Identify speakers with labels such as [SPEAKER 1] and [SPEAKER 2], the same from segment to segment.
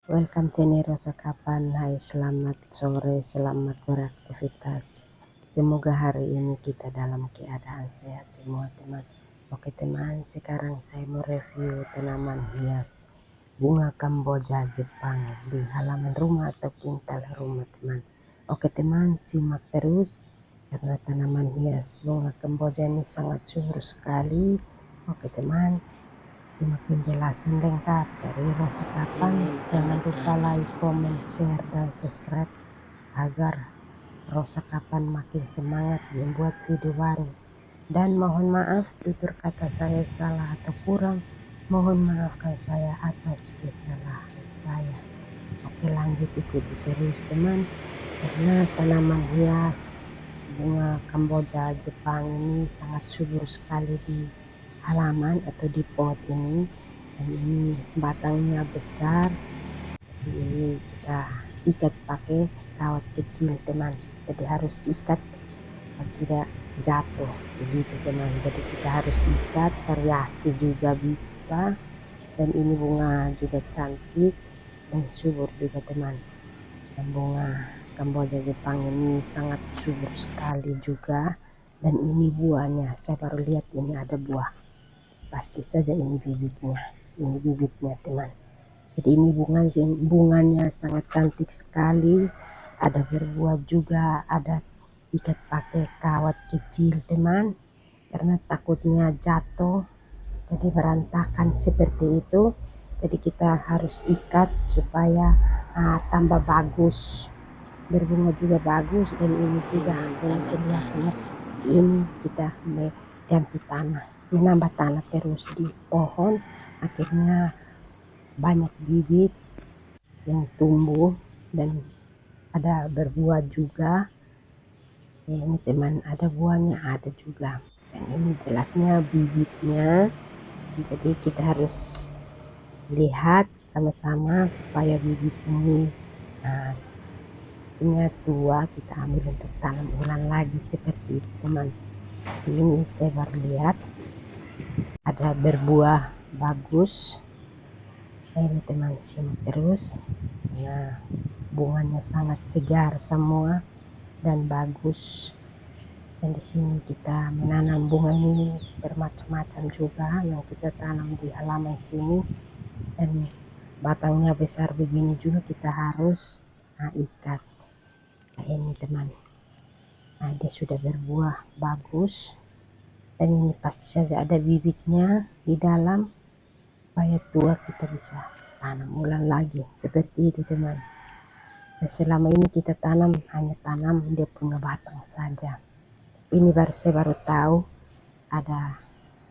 [SPEAKER 1] Welcome channel Rosa Kapan. Hai, selamat sore, selamat beraktivitas. Semoga hari ini kita dalam keadaan sehat semua teman. Oke teman, sekarang saya mau review tanaman hias bunga Kamboja Jepang di halaman rumah atau kintal rumah teman. Oke teman, simak terus karena tanaman hias bunga Kamboja ini sangat subur sekali. Oke teman, simak penjelasan lengkap dari Rosa Kapan. Jangan lupa like, comment, share, dan subscribe agar Rosa Kapan makin semangat membuat video baru. Dan mohon maaf tutur kata saya salah atau kurang. Mohon maafkan saya atas kesalahan saya. Oke, lanjut ikuti terus teman. Karena tanaman hias bunga Kamboja Jepang ini sangat subur sekali di halaman atau di pot ini. Dan ini batangnya besar, jadi ini kita ikat pakai kawat kecil teman. Jadi harus ikat agar tidak jatuh begitu teman. Jadi kita harus ikat, variasi juga bisa. Dan ini bunga juga cantik dan subur juga teman. Dan bunga Kamboja Jepang ini sangat subur sekali juga. Dan ini buahnya, saya baru lihat ini ada buah. Pasti saja ini bibitnya. Ini bibitnya teman. Jadi ini bunganya sangat cantik sekali. Ada berbuah juga, ada ikat pakai kawat kecil teman. Karena takutnya jatuh, jadi berantakan seperti itu. Jadi kita harus ikat supaya tambah bagus. Berbunga juga bagus. Dan ini juga ini kelihatannya ini kita ganti tanah, menambah tanah terus di pohon. Akhirnya banyak bibit yang tumbuh dan ada berbuah juga. Ini teman, ada buahnya ada juga. Dan ini jelasnya bibitnya. Jadi kita harus lihat sama-sama supaya bibit ini tua kita ambil untuk tanam ulang lagi seperti itu teman. Ini saya baru lihat ada berbuah bagus. Ini teman, simak terus. Nah, bunganya sangat segar semua dan bagus. Dan di sini kita menanam bunga ini bermacam-macam juga yang kita tanam di halaman sini. Dan batangnya besar begini juga kita harus ikat. Nah, ini teman. Nah, dia sudah berbuah bagus. Dan ini pasti saja ada bibitnya di dalam. Supaya tua kita bisa tanam ulang lagi. Seperti itu teman. Dan selama ini kita tanam hanya tanam dia punya batang saja. Ini saya baru tahu ada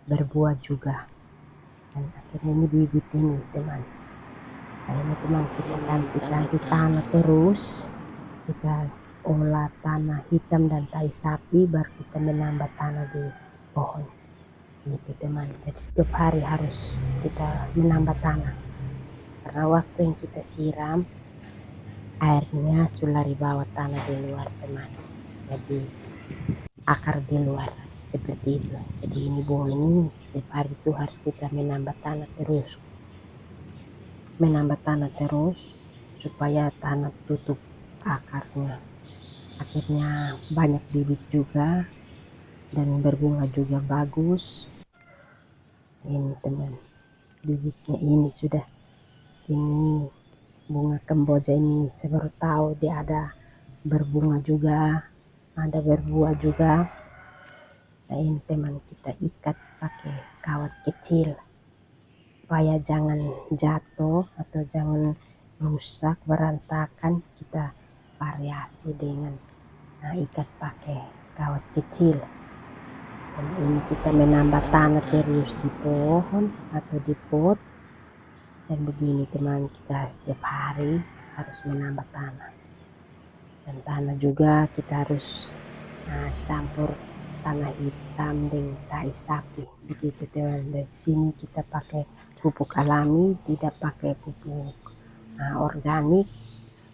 [SPEAKER 1] berbuah juga. Dan akhirnya ini bibit ini teman. Nah, ini teman, kita ganti-ganti tanah terus. Kita olah tanah hitam dan tai sapi, baru kita menambah tanah di pohon. Gitu teman. Jadi setiap hari harus kita menambah tanah. Karena waktu yang kita siram, airnya sulari bawah tanah di luar teman. Jadi akar di luar seperti itu. Jadi ini bunga ini setiap hari itu harus kita menambah tanah terus supaya tanah tutup akarnya. Akhirnya banyak bibit juga dan berbunga juga bagus. Ini teman, bibitnya ini sudah sini. Bunga Kamboja ini saya baru tahu dia ada berbunga juga, ada berbuah juga. Nah, ini teman, kita ikat pakai kawat kecil supaya jangan jatuh atau jangan rusak berantakan. Kita variasi dengan ikat pakai kawat kecil. Dan ini kita menambah tanah terus di pohon atau di pot. Dan begini teman, kita setiap hari harus menambah tanah. Dan tanah juga kita harus campur tanah hitam dengan tai sapi begitu teman. Dari sini kita pakai pupuk alami, tidak pakai pupuk organik.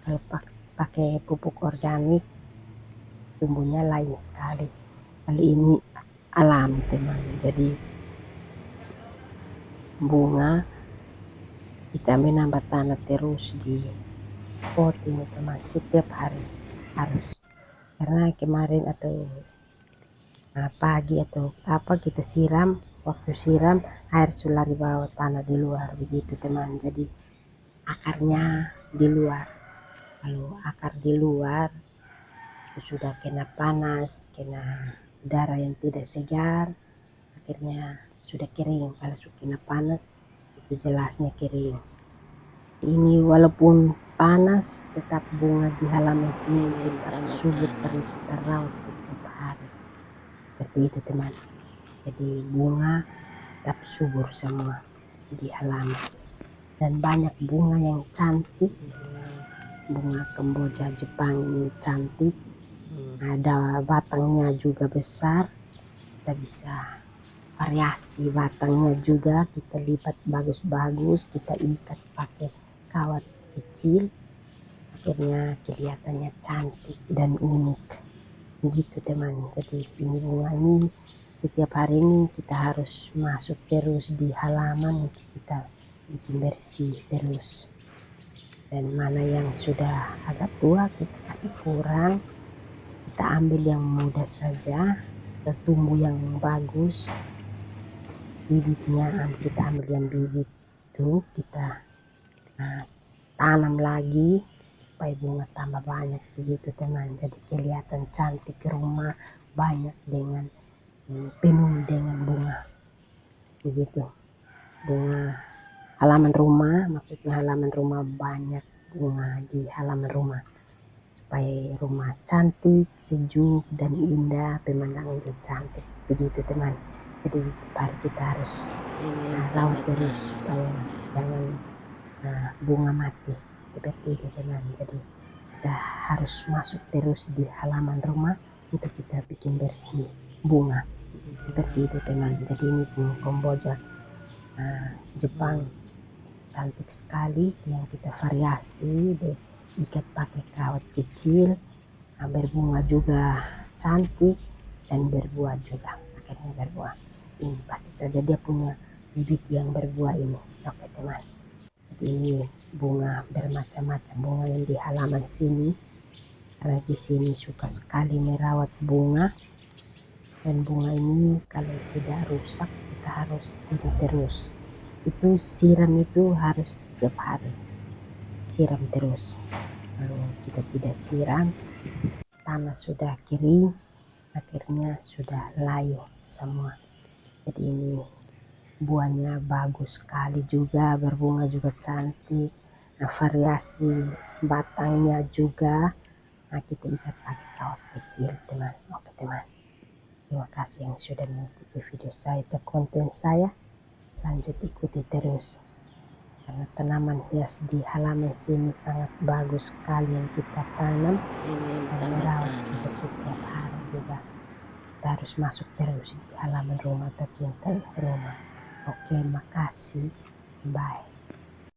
[SPEAKER 1] Kalau pakai pupuk organik tumbuhnya lain sekali. Kali ini alami teman, jadi bunga kita menambah tanah terus di pot ini teman, setiap hari harus. Karena kemarin atau pagi atau apa kita siram, waktu siram air sudah di bawah tanah di luar begitu teman. Jadi akarnya di luar. Kalau akar di luar sudah kena panas, kena udara yang tidak segar, akhirnya sudah kering. Kalau sudah kena panas itu jelasnya kering. Ini walaupun panas tetap bunga di halaman sini tetap subur karena kita rawat setiap hari. Seperti itu teman. Jadi bunga tetap subur semua di halaman. Dan banyak bunga yang cantik. Bunga kemboja Jepang ini cantik. Ada batangnya juga besar. Kita bisa variasi batangnya juga, kita lipat bagus-bagus, kita ikat pakai kawat kecil, akhirnya kelihatannya cantik dan unik begitu teman. Jadi ini bunga ini setiap hari ini kita harus masuk terus di halaman, kita bikin bersih terus. Dan mana yang sudah agak tua kita kasih kurang, kita ambil yang muda saja, kita tumbuh yang bagus, bibitnya kita ambil yang bibit itu kita tanam lagi supaya bunga tambah banyak begitu teman. Jadi kelihatan cantik rumah banyak dengan penuh dengan bunga begitu. Bunga halaman rumah, maksudnya halaman rumah banyak bunga di halaman rumah supaya rumah cantik, sejuk dan indah, pemandangan itu cantik begitu teman. Jadi hari kita harus rawat terus supaya jangan bunga mati seperti itu teman. Jadi kita harus masuk terus di halaman rumah untuk kita bikin bersih bunga seperti itu teman. Jadi ini bunga kemboja Jepang cantik sekali yang kita variasi, ikat pakai kawat kecil, berbunga juga cantik dan berbuah juga, akhirnya berbuah. Ini pasti saja dia punya bibit yang berbuah ini. Oke teman, jadi ini bunga bermacam-macam bunga yang di halaman sini, karena di sini suka sekali merawat bunga. Dan bunga ini kalau tidak rusak kita harus ikuti terus. Itu siram itu harus setiap hari, siram terus. Kalau kita tidak siram, tanah sudah kering, akhirnya sudah layu semua. Jadi ini buahnya bagus sekali juga, berbunga juga cantik. Variasi batangnya juga. Kita ikat pakai kawat kecil teman. Oke teman, terima kasih yang sudah mengikuti video saya atau konten saya. Lanjut ikuti terus, karena tanaman hias di halaman sini sangat bagus sekali yang kita tanam dan merawat juga setiap hari juga. Kita harus masuk terus di halaman rumah atau kintal rumah. Oke, makasih. Bye.